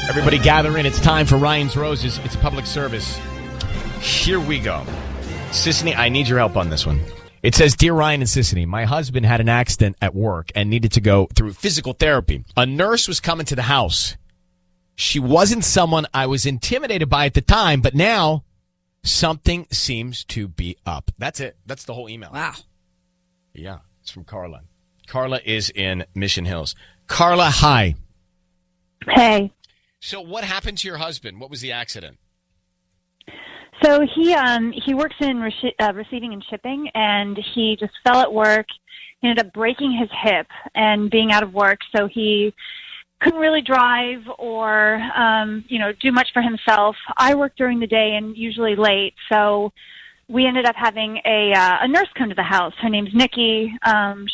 Everybody gather in. It's time for Ryan's Roses. It's public service. Here we go. Sissany, I need your help on this one. It says, Dear Ryan and Sissany, my husband had an accident at work and needed to go through physical therapy. A nurse was coming to the house. She wasn't someone I was intimidated by at the time, but now something seems to be up. That's it. That's the whole email. Wow. Yeah, it's from Karla. Karla is in Mission Hills. Karla, hi. Hey. So what happened to your husband? What was the accident? So he works in receiving and shipping, and he just fell at work. He ended up breaking his hip and being out of work, so he couldn't really drive or do much for himself. I work during the day and usually late, so we ended up having a nurse come to the house. Her name's Nikki.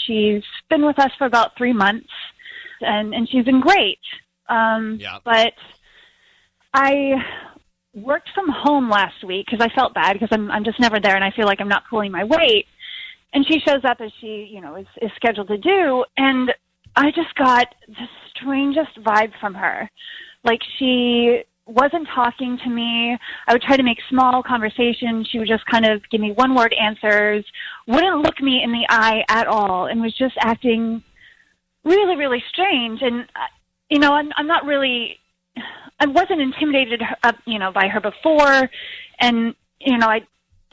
She's been with us for about 3 months, and she's been great. But I worked from home last week because I felt bad because I'm just never there and I feel like I'm not pulling my weight. And she shows up as she, is scheduled to do. And I just got the strangest vibe from her. Like she wasn't talking to me. I would try to make small conversation. She would just kind of give me one-word answers, wouldn't look me in the eye at all, and was just acting really, really strange. And, I'm not really... I wasn't intimidated, by her before, and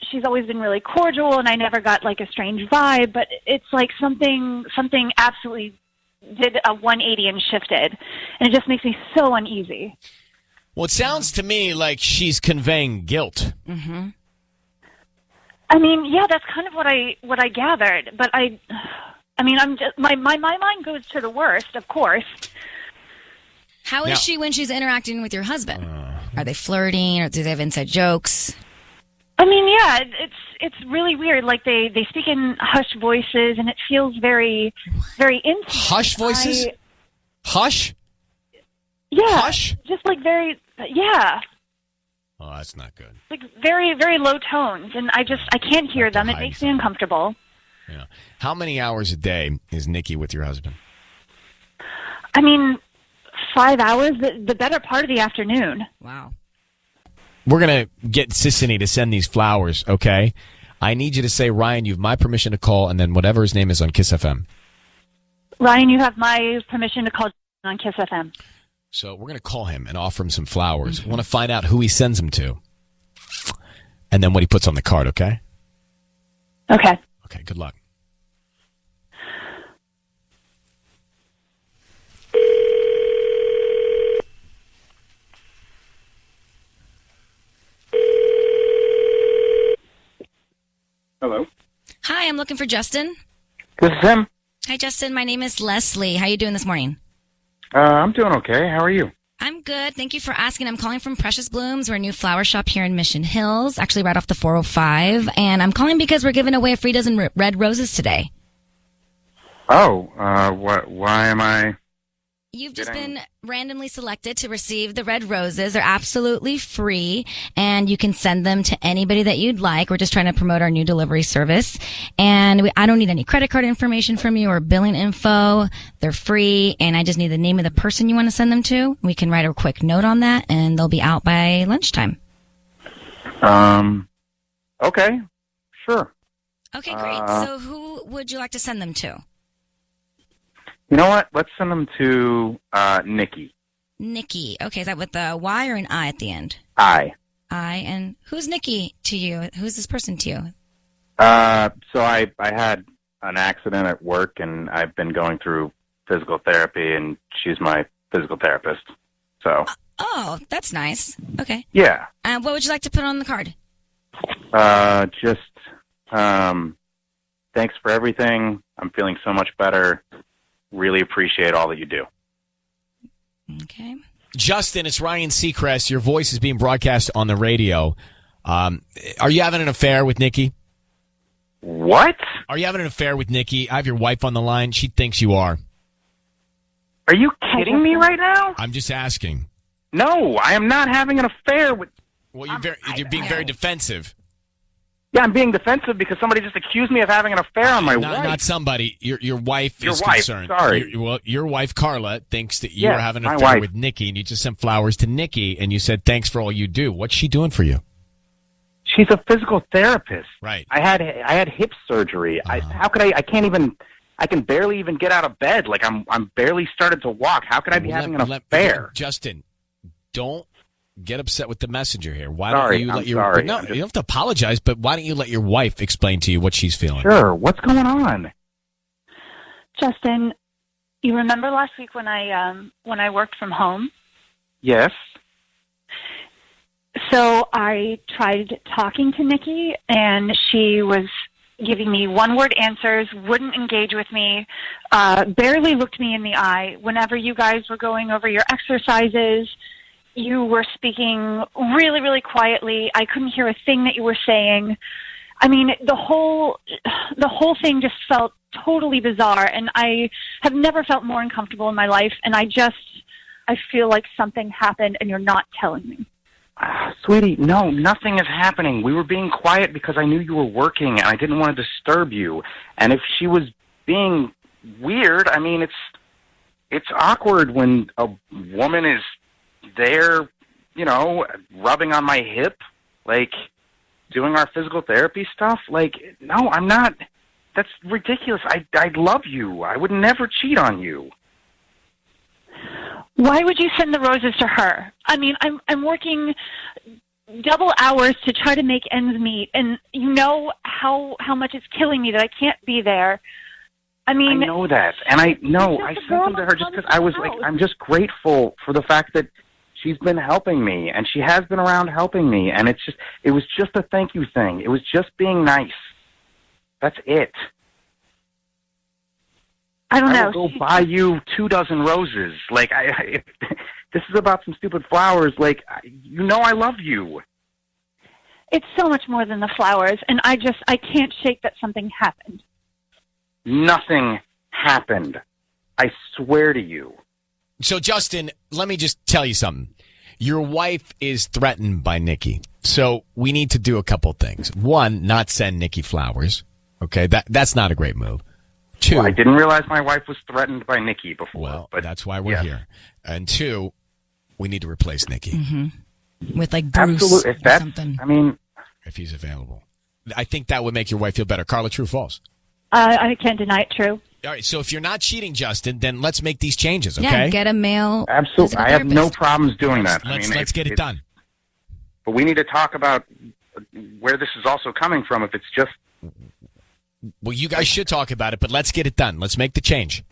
she's always been really cordial, and I never got like a strange vibe. But it's like something absolutely did a 180 and shifted, and it just makes me so uneasy. Well, it sounds to me like she's conveying guilt. Mm-hmm. I mean, yeah, that's kind of what I gathered. But I'm just my mind goes to the worst, of course. How is she when she's interacting with your husband? Are they flirting or do they have inside jokes? I mean, yeah, it's really weird. Like they speak in hushed voices, and it feels very, very intimate. Hushed voices? Hush? Yeah. Hush? Just like very, yeah. Oh, that's not good. Like very, very low tones, and I can't hear them. It makes me uncomfortable. Yeah. How many hours a day is Nikki with your husband? I mean, 5 hours, the better part of the afternoon. Wow. We're going to get Sissany to send these flowers, okay? I need you to say, Ryan, you have my permission to call, and then whatever his name is on Kiss FM. Ryan, you have my permission to call on Kiss FM. So we're going to call him and offer him some flowers. Mm-hmm. We want to find out who he sends them to. And then what he puts on the card, okay? Okay. Okay, good luck. Hello. Hi, I'm looking for Justin. This is him. Hi, Justin. My name is Leslie. How are you doing this morning? I'm doing okay. How are you? I'm good. Thank you for asking. I'm calling from Precious Blooms. We're a new flower shop here in Mission Hills, actually right off the 405. And I'm calling because we're giving away a free dozen red roses today. Oh, why am I... You've just been randomly selected to receive the red roses. They're absolutely free, and you can send them to anybody that you'd like. We're just trying to promote our new delivery service. And I don't need any credit card information from you or billing info. They're free, and I just need the name of the person you want to send them to. We can write a quick note on that, and they'll be out by lunchtime. Okay. Sure. Okay, great. So who would you like to send them to? You know what? Let's send them to Nikki. Nikki. Okay, is that with a Y or an I at the end? I. And who's Nikki to you? Who's this person to you? So I had an accident at work, and I've been going through physical therapy, and she's my physical therapist. So. Oh, that's nice. Okay. Yeah. What would you like to put on the card? Thanks for everything. I'm feeling so much better. Really appreciate all that you do. Okay. Justin, it's Ryan Seacrest. Your voice is being broadcast on the radio. Are you having an affair with Nikki? What? Are you having an affair with Nikki? I have your wife on the line. She thinks you are. Are you kidding me right now? I'm just asking. No, I am not having an affair with... Well, you're being very defensive. Yeah, I'm being defensive because somebody just accused me of having an affair on my wife. Not somebody. Your wife Your is wife, concerned. sorry. Your wife, Carla, thinks that you Yes, are having an my affair wife. with Nikki, and you just sent flowers to Nikki, and you said, thanks for all you do. What's she doing for you? She's a physical therapist. Right. I had hip surgery. How could I can't even, I can barely even get out of bed. Like, I'm barely started to walk. How could I be having an affair? Justin, don't get upset with the messenger here. Why Sorry, don't you I'm let your sorry. No, you don't have to apologize, but why don't you let your wife explain to you what she's feeling? Sure. What's going on? Justin, you remember last week when I worked from home? Yes. So I tried talking to Nikki, and she was giving me one-word answers, wouldn't engage with me, barely looked me in the eye. Whenever you guys were going over your exercises, you were speaking really, really quietly. I couldn't hear a thing that you were saying. I mean, the whole thing just felt totally bizarre, and I have never felt more uncomfortable in my life, and I feel like something happened, and you're not telling me. Sweetie, no, nothing is happening. We were being quiet because I knew you were working, and I didn't want to disturb you. And if she was being weird, I mean, it's awkward when a woman is there, you know, rubbing on my hip, like doing our physical therapy stuff. Like, no, I'm not. That's ridiculous. I love you. I would never cheat on you. Why would you send the roses to her? I mean, I'm working double hours to try to make ends meet, and you know how much it's killing me that I can't be there. I mean, I know that, and I sent them to her just because I was like, I'm just grateful for the fact that she's been helping me, and she has been around helping me, and it was just a thank you thing. It was just being nice. That's it. I don't know. I will go buy you 24 roses. Like, if this is about some stupid flowers. Like, you know, I love you. It's so much more than the flowers, and I can't shake that something happened. Nothing happened. I swear to you. So, Justin, let me just tell you something. Your wife is threatened by Nikki. So we need to do a couple things. One, not send Nikki flowers. Okay, that's not a great move. Two, Well, I didn't realize my wife was threatened by Nikki before. Well, but that's why we're yeah. here. And two, we need to replace Nikki. With like Bruce Absolutely. If or that's, something. I mean, If he's available. I think that would make your wife feel better. Carla, true or false? I can't deny it. True. All right, so if you're not cheating, Justin, then let's make these changes, okay? Yeah, get a male. absolutely. physical I have no therapist. problems doing that. Let's get it done. But we need to talk about where this is also coming from. If it's just Well, you guys should talk about it, but let's get it done. Let's make the change.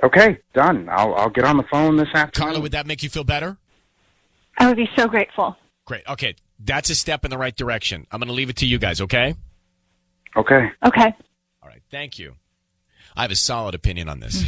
okay, done. I'll get on the phone this afternoon. Carla, would that make you feel better? I would be so grateful. Great. Okay, that's a step in the right direction. I'm going to leave it to you guys, okay? Okay. Okay. All right, thank you. I have a solid opinion on this.